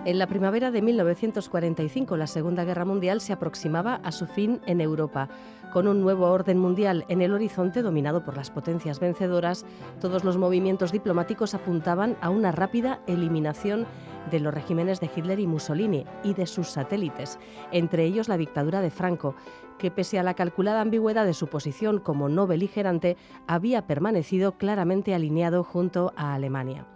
En la primavera de 1945, la Segunda Guerra Mundial se aproximaba a su fin en Europa. Con un nuevo orden mundial en el horizonte dominado por las potencias vencedoras, todos los movimientos diplomáticos apuntaban a una rápida eliminación de los regímenes de Hitler y Mussolini y de sus satélites, entre ellos la dictadura de Franco, que pese a la calculada ambigüedad de su posición como no beligerante, había permanecido claramente alineado junto a Alemania.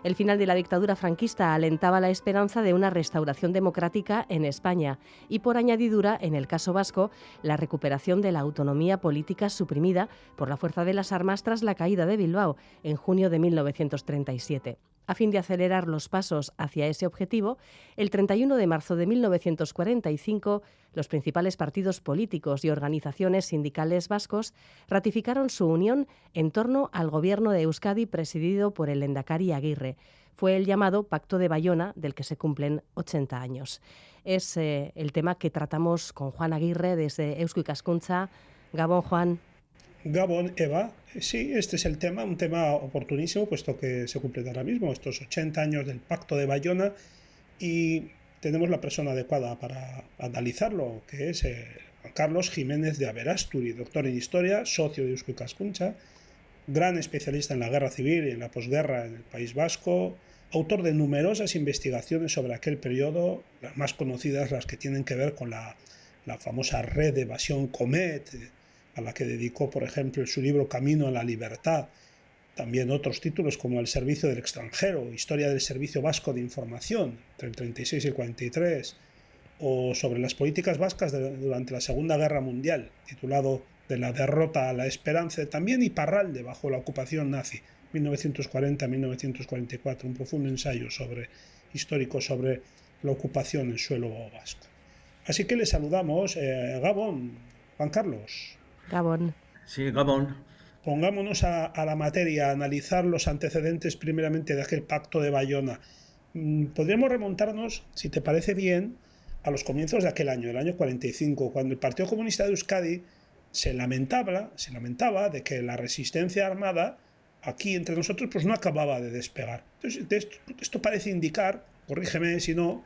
El final de la dictadura franquista alentaba la esperanza de una restauración democrática en España y, por añadidura, en el caso vasco, la recuperación de la autonomía política suprimida por la fuerza de las armas tras la caída de Bilbao en junio de 1937. A fin de acelerar los pasos hacia ese objetivo, el 31 de marzo de 1945, los principales partidos políticos y organizaciones sindicales vascos ratificaron su unión en torno al gobierno de Euskadi presidido por el Lehendakari Aguirre. Fue el llamado Pacto de Bayona, del que se cumplen 80 años. Es el tema que tratamos con Juan Aguirre desde Eusko Ikaskuntza. Gabón, Juan. Gabón, Eva. Sí, este es el tema, un tema oportunísimo, puesto que se cumplen ahora mismo estos 80 años del Pacto de Bayona y tenemos la persona adecuada para analizarlo, que es Juan Carlos Jiménez de Aberasturi, doctor en Historia, socio de Eusko Ikaskuntza, gran especialista en la guerra civil y en la posguerra en el País Vasco, autor de numerosas investigaciones sobre aquel periodo, las más conocidas, las que tienen que ver con la famosa red de evasión Comet, a la que dedicó, por ejemplo, su libro Camino a la Libertad. También otros títulos como El Servicio del Extranjero, Historia del Servicio Vasco de Información, entre el 36 y el 43, o sobre las políticas vascas durante la Segunda Guerra Mundial, titulado De la derrota a la esperanza, también Iparralde bajo la ocupación nazi, 1940-1944, un profundo ensayo histórico sobre la ocupación en suelo vasco. Así que le saludamos, Gabón, Juan Carlos. Gabón. Sí, Gabón. Pongámonos a la materia, a analizar los antecedentes primeramente de aquel Pacto de Bayona. Podríamos remontarnos, si te parece bien, a los comienzos de aquel año, el año 45, cuando el Partido Comunista de Euskadi se lamentaba de que la resistencia armada aquí entre nosotros pues no acababa de despegar. Entonces, esto parece indicar, corrígeme si no,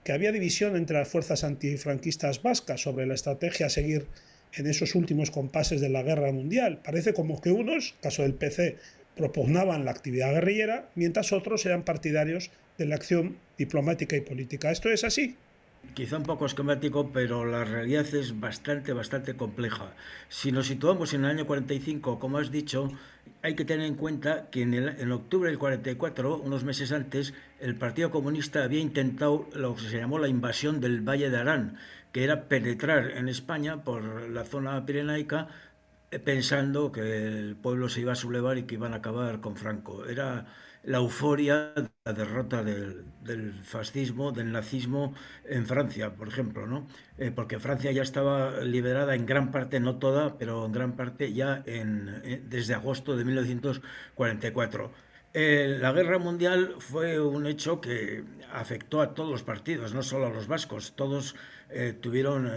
que había división entre las fuerzas antifranquistas vascas sobre la estrategia a seguir en esos últimos compases de la guerra mundial. Parece como que unos, caso del PC, propugnaban la actividad guerrillera, mientras otros eran partidarios de la acción diplomática y política. ¿Esto es así? Quizá un poco esquemático, pero la realidad es bastante compleja. Si nos situamos en el año 45, como has dicho, hay que tener en cuenta que en octubre del 44, unos meses antes, el Partido Comunista había intentado lo que se llamó la invasión del Valle de Arán, que era penetrar en España por la zona pirenaica, pensando que el pueblo se iba a sublevar y que iban a acabar con Franco. Era la euforia de la derrota del fascismo, del nazismo en Francia, por ejemplo, ¿no? Porque Francia ya estaba liberada en gran parte, no toda, pero en gran parte ya desde agosto de 1944. La guerra mundial fue un hecho que afectó a todos los partidos, no solo a los vascos. Todos tuvieron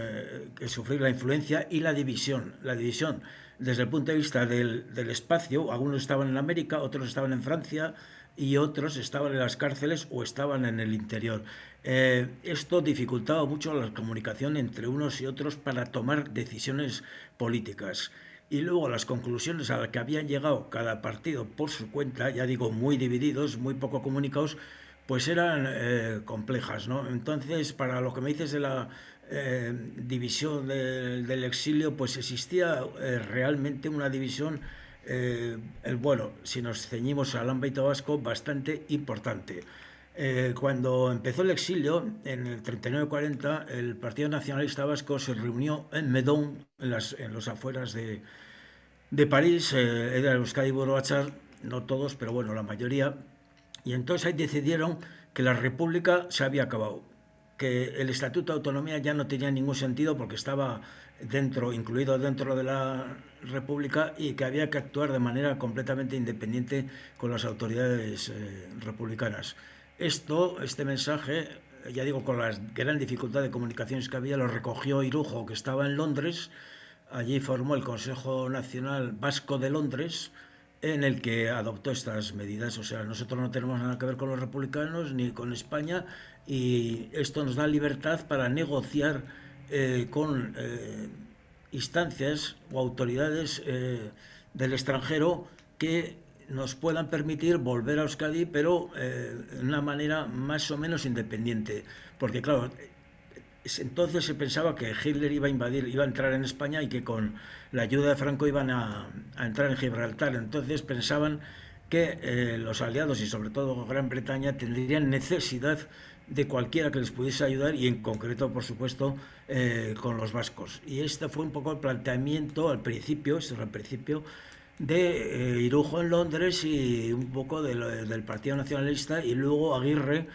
que sufrir la influencia y la división. La división desde el punto de vista del espacio, algunos estaban en América, otros estaban en Francia y otros estaban en las cárceles o estaban en el interior. Esto dificultaba mucho la comunicación entre unos y otros para tomar decisiones políticas. Y luego las conclusiones a las que habían llegado cada partido por su cuenta, ya digo, muy divididos, muy poco comunicados, pues eran complejas, ¿no? Entonces, para lo que me dices de la división del exilio, pues existía realmente una división, bueno, si nos ceñimos al ámbito vasco, bastante importante. Cuando empezó el exilio, en el 39-40, el Partido Nacionalista Vasco se reunió en Meudon, en los afueras de París, era Euskadi Buru Batzar, no todos, pero bueno, la mayoría, y entonces ahí decidieron que la República se había acabado, que el Estatuto de Autonomía ya no tenía ningún sentido porque estaba incluido dentro de la República y que había que actuar de manera completamente independiente con las autoridades republicanas. Este mensaje, ya digo, con la gran dificultad de comunicaciones que había, lo recogió Irujo, que estaba en Londres. Allí formó el Consejo Nacional Vasco de Londres en el que adoptó estas medidas. O sea, nosotros no tenemos nada que ver con los republicanos ni con España, y esto nos da libertad para negociar con instancias o autoridades del extranjero que nos puedan permitir volver a Euskadi, pero de una manera más o menos independiente. Porque claro, entonces se pensaba que Hitler iba a invadir, iba a entrar en España y que con la ayuda de Franco iban a entrar en Gibraltar. Entonces pensaban que los aliados y sobre todo Gran Bretaña tendrían necesidad de cualquiera que les pudiese ayudar, y en concreto, por supuesto, con los vascos. Y este fue un poco el planteamiento al principio, esto es al principio, de Irujo en Londres y un poco del Partido Nacionalista, y luego Aguirre,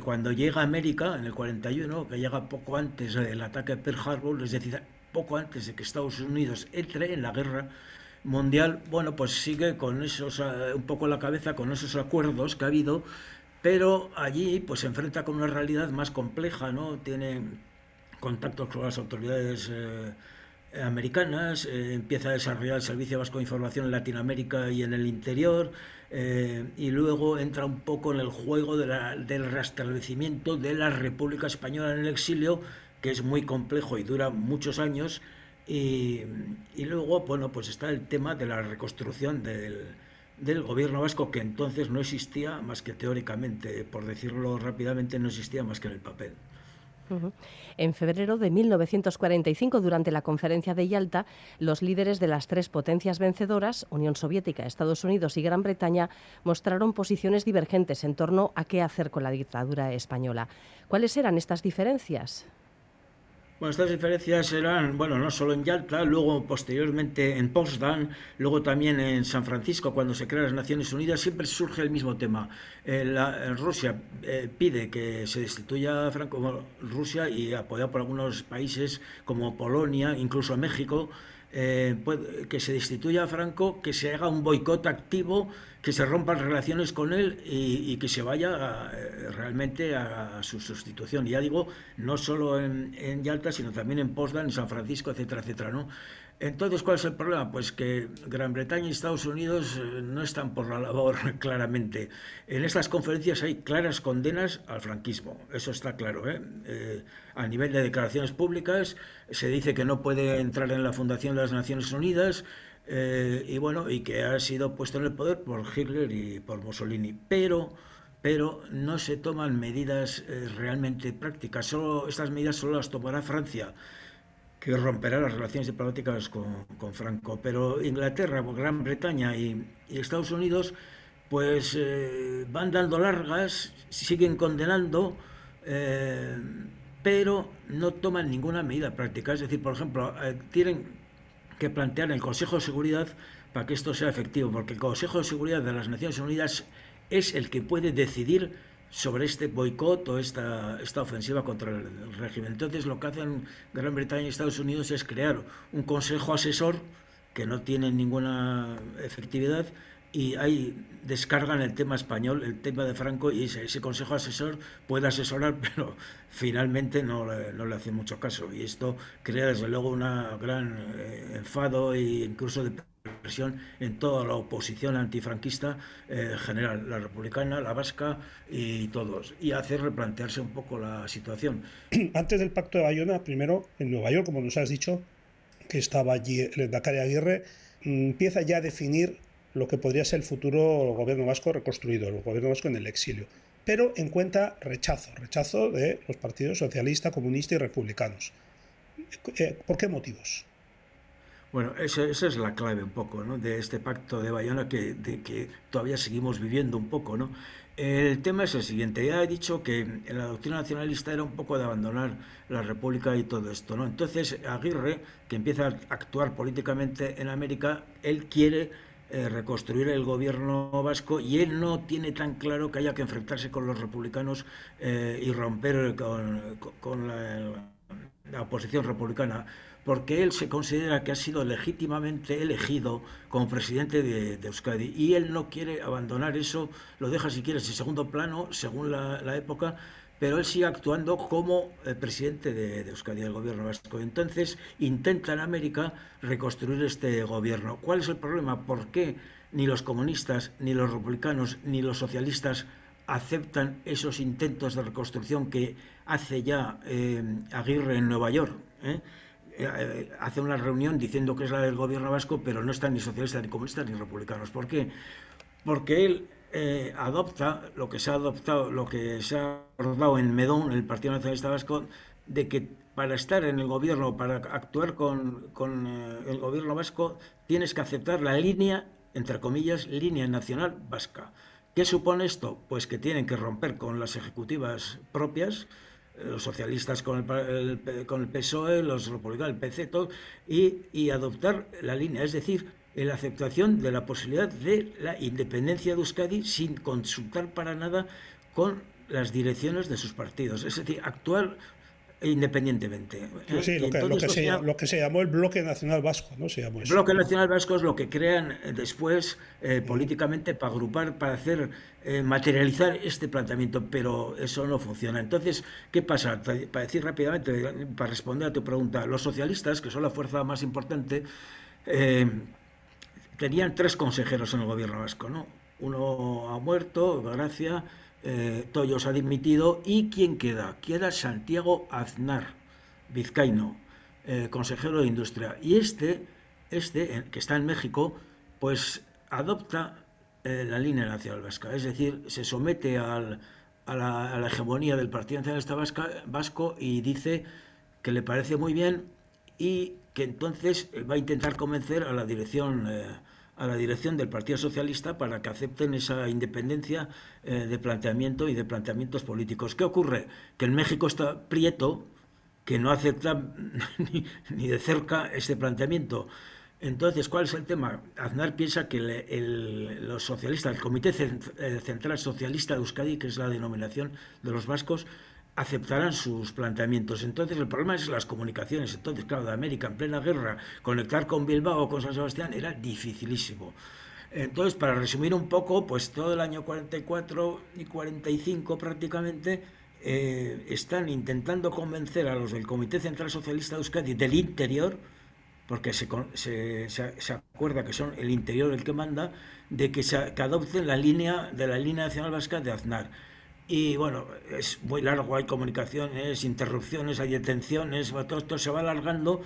cuando llega a América en el 41, que llega poco antes del ataque de Pearl Harbor, es decir, poco antes de que Estados Unidos entre en la guerra mundial, bueno, pues sigue con esos, un poco en la cabeza, con esos acuerdos que ha habido, pero allí pues se enfrenta con una realidad más compleja, ¿no? Tiene contactos con las autoridades americanas, empieza a desarrollar el Servicio Vasco de Información en Latinoamérica y en el interior, y luego entra un poco en el juego del restablecimiento de la República Española en el exilio, que es muy complejo y dura muchos años, y luego, bueno, pues está el tema de la reconstrucción del gobierno vasco, que entonces no existía más que teóricamente, por decirlo rápidamente, no existía más que en el papel. En febrero de 1945, durante la Conferencia de Yalta, los líderes de las tres potencias vencedoras, Unión Soviética, Estados Unidos y Gran Bretaña, mostraron posiciones divergentes en torno a qué hacer con la dictadura española. ¿Cuáles eran estas diferencias? Bueno, estas diferencias eran, bueno, no solo en Yalta, luego posteriormente en Potsdam, luego también en San Francisco, cuando se crean las Naciones Unidas, siempre surge el mismo tema. Rusia pide que se destituya a Franco, Rusia, y apoyado por algunos países como Polonia, incluso México, que se destituya a Franco, que se haga un boicot activo, que se rompan relaciones con él y que se vaya realmente a su sustitución. Y ya digo, no solo en Yalta, sino también en Potsdam, en San Francisco, etcétera, etcétera, ¿no? Entonces, ¿cuál es el problema? Pues que Gran Bretaña y Estados Unidos no están por la labor, claramente. En estas conferencias hay claras condenas al franquismo, eso está claro, a nivel de declaraciones públicas se dice que no puede entrar en la fundación de las Naciones Unidas, y bueno, y que ha sido puesto en el poder por Hitler y por Mussolini, pero no se toman medidas realmente prácticas. Estas medidas solo las tomará Francia, que romperá las relaciones diplomáticas con Franco. Pero Inglaterra, Gran Bretaña y Estados Unidos pues van dando largas, siguen condenando, pero no toman ninguna medida práctica. Es decir, por ejemplo, tienen que plantear en el Consejo de Seguridad para que esto sea efectivo, porque el Consejo de Seguridad de las Naciones Unidas es el que puede decidir sobre este boicot o esta ofensiva contra el régimen. Entonces lo que hacen Gran Bretaña y Estados Unidos es crear un consejo asesor que no tiene ninguna efectividad, y ahí descargan el tema español, el tema de Franco, y ese consejo asesor puede asesorar, pero finalmente no le hace mucho caso, y esto crea desde luego un gran enfado e incluso de presión en toda la oposición antifranquista general, la republicana, la vasca y todos, y hace replantearse un poco la situación. Antes del Pacto de Bayona, primero en Nueva York, como nos has dicho, que estaba allí el Endacari Aguirre, empieza ya a definir lo que podría ser el futuro gobierno vasco reconstruido, el gobierno vasco en el exilio, pero encuentra rechazo de los partidos socialista, comunista y republicanos. ¿Por qué motivos? Bueno, esa es la clave un poco, ¿no?, de este Pacto de Bayona que todavía seguimos viviendo un poco, ¿no? El tema es el siguiente. Ya he dicho que la doctrina nacionalista era un poco de abandonar la República y todo esto, ¿no? Entonces Aguirre, que empieza a actuar políticamente en América, él quiere reconstruir el gobierno vasco, y él no tiene tan claro que haya que enfrentarse con los republicanos y romper con la oposición republicana, porque él se considera que ha sido legítimamente elegido como presidente de Euskadi, y él no quiere abandonar eso, lo deja si quieres en segundo plano según la época, pero él sigue actuando como presidente de Euskadi, del gobierno vasco. Entonces intenta en América reconstruir este gobierno. ¿Cuál es el problema? ¿Por qué ni los comunistas, ni los republicanos, ni los socialistas aceptan esos intentos de reconstrucción que hace ya Aguirre en Nueva York. Hace una reunión diciendo que es la del gobierno vasco, pero no están ni socialistas, ni comunistas, ni republicanos. ¿Por qué? Porque él adopta lo que se ha adoptado, lo que se ha acordado en Medón, el Partido Nacionalista Vasco, de que para estar en el gobierno, para actuar con el gobierno vasco, tienes que aceptar la línea, entre comillas, línea nacional vasca. ¿Qué supone esto? Pues que tienen que romper con las ejecutivas propias, los socialistas con el PSOE, los republicanos, el PC, todo, y adoptar la línea, es decir, la aceptación de la posibilidad de la independencia de Euskadi sin consultar para nada con las direcciones de sus partidos, es decir, actuar independientemente. Sí, lo que se llamó el Bloque Nacional Vasco, ¿no? Se llamó el eso. Bloque Nacional Vasco es lo que crean después políticamente para agrupar, para hacer materializar este planteamiento, pero eso no funciona. Entonces, ¿qué pasa? Para decir rápidamente, para responder a tu pregunta, los socialistas, que son la fuerza más importante, tenían 3 consejeros en el gobierno vasco, ¿no? Uno ha muerto, Gracia, Tollos ha dimitido, y ¿quién queda? Queda Santiago Aznar, vizcaíno, consejero de Industria. Y este, que está en México, pues adopta la línea nacional vasca, es decir, se somete a la hegemonía del Partido Nacionalista Vasco y dice que le parece muy bien y que entonces va a intentar convencer a la dirección del Partido Socialista para que acepten esa independencia de planteamiento y de planteamientos políticos. ¿Qué ocurre? Que en México está Prieto, que no acepta ni de cerca este planteamiento. Entonces, ¿cuál es el tema? Aznar piensa que los socialistas, el Comité Central Socialista de Euskadi, que es la denominación de los vascos, aceptarán sus planteamientos. Entonces, el problema es las comunicaciones. Entonces, claro, de América en plena guerra, conectar con Bilbao o con San Sebastián era dificilísimo. Entonces, para resumir un poco, pues todo el año 44 y 45 prácticamente están intentando convencer a los del Comité Central Socialista de Euskadi del interior, porque se acuerda que son el interior el que manda, de que adopten la línea nacional vasca de Aznar. Y bueno, es muy largo, hay comunicaciones, interrupciones, hay detenciones, todo esto se va alargando,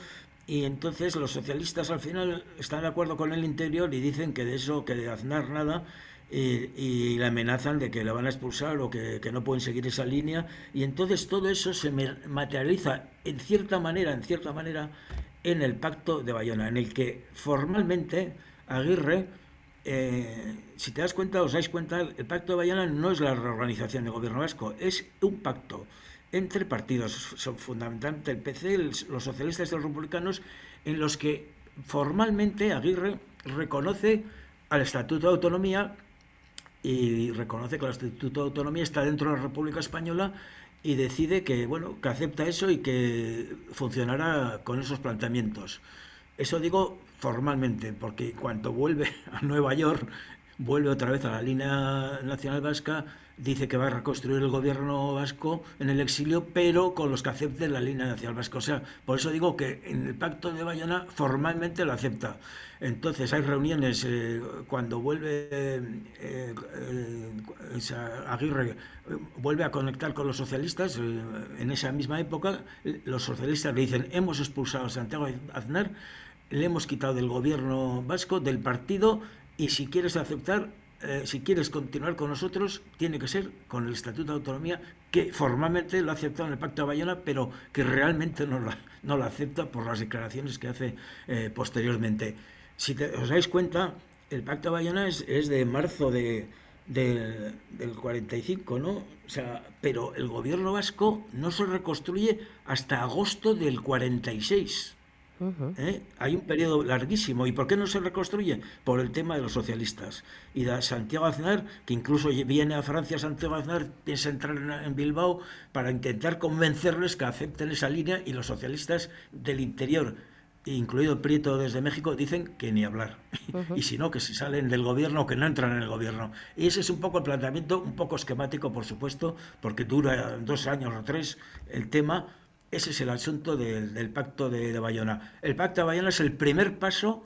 y entonces los socialistas al final están de acuerdo con el interior y dicen que de eso, que de Aznar nada, y le amenazan de que le van a expulsar o que no pueden seguir esa línea, y entonces todo eso se materializa en cierta manera en el Pacto de Bayona, en el que formalmente Aguirre, si te das cuenta, os dais cuenta, el Pacto de Bayona no es la reorganización del gobierno vasco, es un pacto entre partidos, son fundamentalmente el PC, los socialistas y los republicanos, en los que formalmente Aguirre reconoce al Estatuto de Autonomía y reconoce que el Estatuto de Autonomía está dentro de la República Española, y decide que, bueno, que acepta eso y que funcionará con esos planteamientos. Eso digo formalmente, porque cuando vuelve a Nueva York, vuelve otra vez a la línea nacional vasca, dice que va a reconstruir el gobierno vasco en el exilio, pero con los que acepten la línea nacional vasca. O sea, por eso digo que en el Pacto de Bayona formalmente lo acepta. Entonces hay reuniones cuando vuelve Aguirre, vuelve a conectar con los socialistas. En esa misma época los socialistas le dicen: hemos expulsado a Santiago Aznar, le hemos quitado del gobierno vasco, del partido, y si quieres aceptar, si quieres continuar con nosotros, tiene que ser con el Estatuto de Autonomía, que formalmente lo ha aceptado en el Pacto de Bayona, pero que realmente no lo acepta por las declaraciones que hace posteriormente. Si os dais cuenta, el Pacto de Bayona es de marzo del 45, ¿no? O sea, pero el gobierno vasco no se reconstruye hasta agosto del 46. Hay un periodo larguísimo. ¿Y por qué no se reconstruye? Por el tema de los socialistas. Y de Santiago Aznar, que incluso viene a Francia, Santiago Aznar piensa entrar en Bilbao para intentar convencerles que acepten esa línea, y los socialistas del interior, incluido Prieto desde México, dicen que ni hablar. Y si no, que se salen del gobierno o que no entran en el gobierno. Y ese es un poco el planteamiento, un poco esquemático, por supuesto, porque dura 2 años o 3 el tema. Ese es el asunto del Pacto de Bayona. El Pacto de Bayona es el primer paso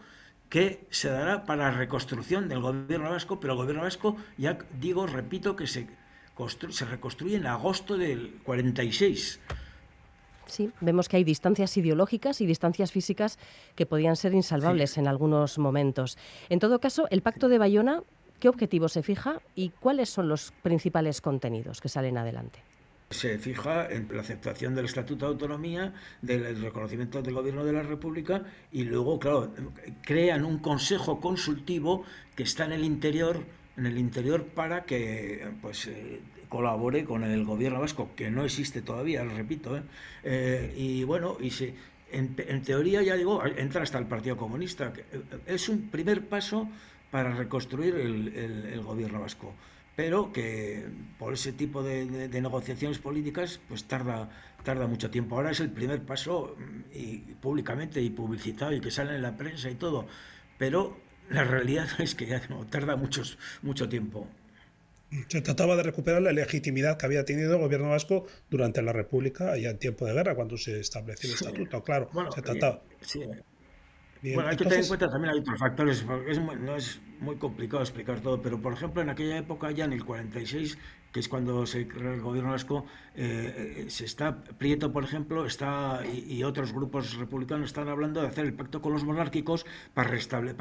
que se dará para la reconstrucción del gobierno vasco, pero el gobierno vasco, ya digo, repito, que se reconstruye en agosto del 46. Sí, vemos que hay distancias ideológicas y distancias físicas que podían ser insalvables Sí. en algunos momentos. En todo caso, el Pacto de Bayona, ¿qué objetivo se fija y cuáles son los principales contenidos que salen adelante? Se fija en la aceptación del Estatuto de Autonomía, del reconocimiento del Gobierno de la República y luego, claro, crean un consejo consultivo que está en el interior para que pues colabore con el Gobierno vasco, que no existe todavía, lo repito, ¿eh? Y bueno, en teoría, ya digo, entra hasta el Partido Comunista. Es un primer paso para reconstruir el Gobierno vasco, pero que por ese tipo de negociaciones políticas pues tarda mucho tiempo. Ahora es el primer paso y públicamente y publicitado y que sale en la prensa y todo, pero la realidad es que ya no tarda mucho tiempo. Se trataba de recuperar la legitimidad que había tenido el gobierno vasco durante la República, ya en tiempo de guerra, cuando se estableció el Sí. estatuto. Claro, Bueno, se trataba. sí. Bien, Bueno, hay que tener en entonces, cuenta también hay otros factores, porque no es muy complicado explicar todo, pero por ejemplo en aquella época, ya en el 46, que es cuando se crea el gobierno vasco, Prieto, por ejemplo, y otros grupos republicanos están hablando de hacer el pacto con los monárquicos para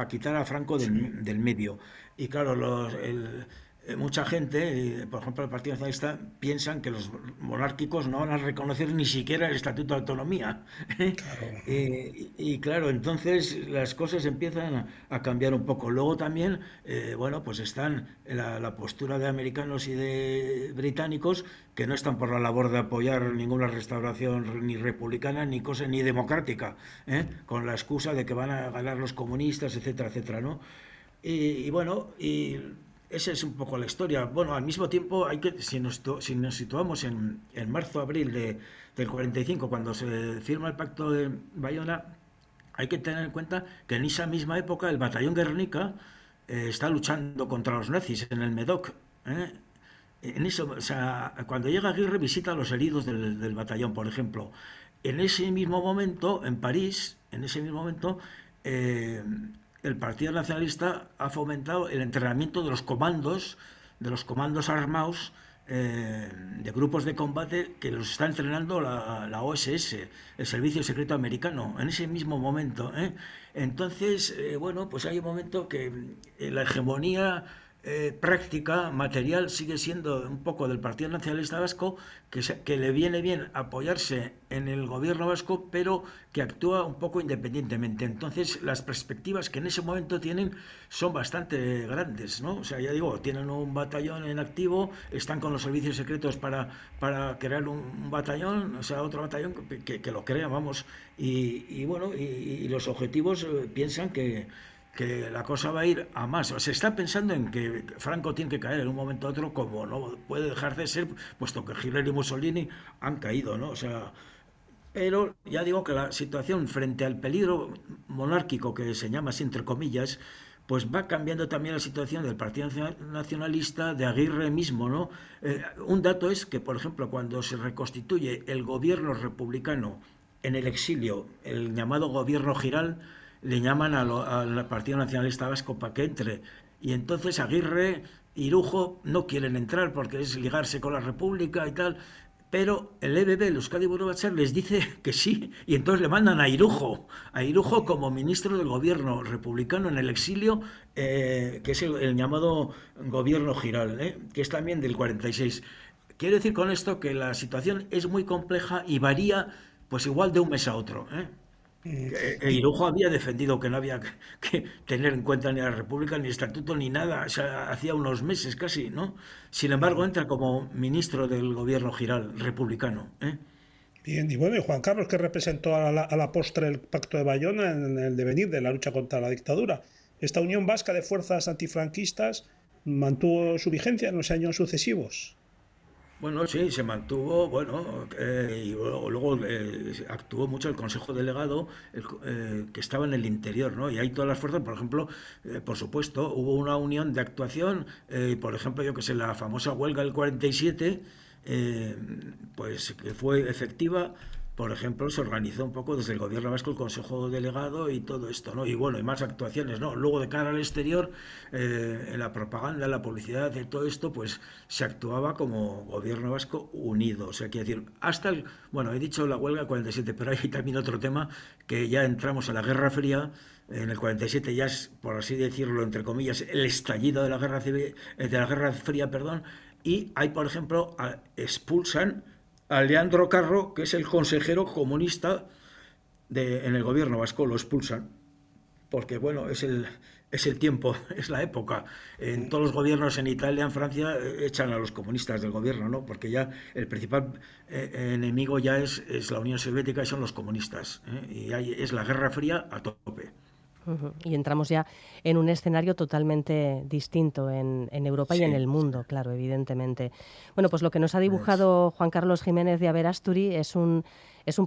quitar a Franco sí. del medio. Y claro, mucha gente, por ejemplo el Partido Nacionalista, piensan que los monárquicos no van a reconocer ni siquiera el Estatuto de Autonomía. Claro, Y claro, entonces las cosas empiezan a cambiar un poco. Luego también, bueno, pues están la postura de americanos y de británicos, que no están por la labor de apoyar ninguna restauración ni republicana ni cosa ni democrática, con la excusa de que van a ganar los comunistas, etcétera, etcétera, ¿no? Y bueno, y esa es un poco la historia. Bueno, al mismo tiempo, si nos situamos en marzo-abril del 45, cuando se firma el Pacto de Bayona, hay que tener en cuenta que en esa misma época el batallón Guernica está luchando contra los nazis en el Medoc. ¿eh? En eso, o sea, cuando llega Aguirre visita a los heridos del batallón, por ejemplo. En ese mismo momento, en París, en ese mismo momento, eh, el Partido Nacionalista ha fomentado el entrenamiento de los comandos armados, de grupos de combate que los está entrenando la OSS, el Servicio Secreto Americano, en ese mismo momento. Entonces, bueno, pues hay un momento que la hegemonía práctica, material, sigue siendo un poco del Partido Nacionalista Vasco, que le viene bien apoyarse en el gobierno vasco, pero que actúa un poco independientemente. Entonces, las perspectivas que en ese momento tienen son bastante grandes, ¿no? O sea, ya digo, tienen un batallón en activo, están con los servicios secretos para crear un batallón, o sea, otro batallón que lo crea, vamos, y bueno, y los objetivos piensan que la cosa va a ir a más. O se está pensando en que Franco tiene que caer en un momento u otro, como no puede dejar de ser, puesto que Hitler y Mussolini han caído, ¿no? O sea, pero ya digo que la situación frente al peligro monárquico, que se llama así entre comillas, pues va cambiando también la situación del Partido Nacionalista, de Aguirre mismo, ¿no? Un dato es que, por ejemplo, cuando se reconstituye el gobierno republicano en el exilio, el llamado gobierno Giral, le llaman al Partido Nacionalista Vasco para que entre. Y entonces Aguirre y Irujo no quieren entrar porque es ligarse con la República y tal. Pero el EBB, el Euskadi Buru Batzar, les dice que sí, y entonces le mandan a Irujo como ministro del gobierno republicano en el exilio, que es el llamado gobierno Giral, que es también del 46. Quiero decir con esto que la situación es muy compleja y varía pues igual de un mes a otro. mm, y Irujo había defendido que no había que tener en cuenta ni la República, ni el Estatuto, ni nada, o sea, hacía unos meses casi, ¿no? Sin embargo, entra como ministro del gobierno Giral republicano. bien, y bueno, y Juan Carlos, que representó a la postre el Pacto de Bayona en el devenir de la lucha contra la dictadura. Esta Unión Vasca de Fuerzas Antifranquistas mantuvo su vigencia en los años sucesivos. Bueno, sí, se mantuvo, bueno, y luego actuó mucho el Consejo Delegado, que estaba en el interior, ¿no? Y hay todas las fuerzas, por ejemplo, por supuesto, hubo una unión de actuación, por ejemplo, yo que sé, la famosa huelga del 47, pues que fue efectiva, por ejemplo, se organizó un poco desde el gobierno vasco el Consejo Delegado y todo esto, ¿no? Y bueno, y más actuaciones, ¿no? Luego de cara al exterior, en la propaganda, en la publicidad, de todo esto, pues se actuaba como gobierno vasco unido. O sea, quiere decir, bueno, he dicho la huelga 47, pero hay también otro tema, que ya entramos a la Guerra Fría. En el 47 ya es, por así decirlo, entre comillas, el estallido de la Guerra Civil, de la Guerra Fría, perdón, y hay, por ejemplo, expulsan a Leandro Carro, que es el consejero comunista en el gobierno vasco, lo expulsan, porque bueno, es el tiempo, es la época. En todos los gobiernos en Italia, en Francia, echan a los comunistas del gobierno, ¿no? Porque ya el principal enemigo ya es la Unión Soviética y son los comunistas, ¿eh? Y es la Guerra Fría a tope. Y entramos ya en un escenario totalmente distinto en Europa y en el mundo, claro, evidentemente. Bueno, pues lo que nos ha dibujado Juan Carlos Jiménez de Aberasturi es un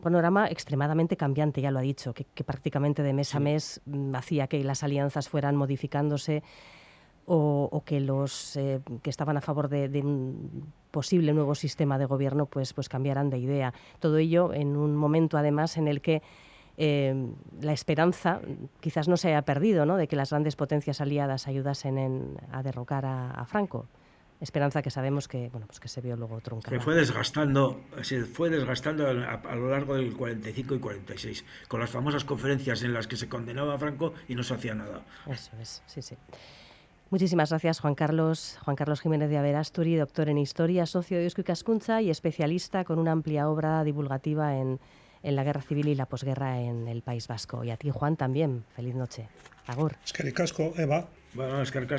panorama extremadamente cambiante, ya lo ha dicho, que prácticamente de mes a mes hacía que las alianzas fueran modificándose o que los que estaban a favor de un posible nuevo sistema de gobierno pues cambiaran de idea. Todo ello en un momento, además, en el que la esperanza quizás no se haya perdido, ¿no?, de que las grandes potencias aliadas ayudasen a derrocar a Franco. Esperanza que sabemos que, bueno, pues que se vio luego truncada. Se fue desgastando a lo largo del 45 y 46, con las famosas conferencias en las que se condenaba a Franco y no se hacía nada. Eso es, sí, sí. Muchísimas gracias, Juan Carlos Jiménez de Aberasturi, doctor en Historia, socio de Eusko Ikaskuntza y especialista con una amplia obra divulgativa en la Guerra Civil y la posguerra en el País Vasco. Y a ti, Juan, también. Feliz noche. Agur. Eskerrik asko, Eva. Bueno, eskerrik asko.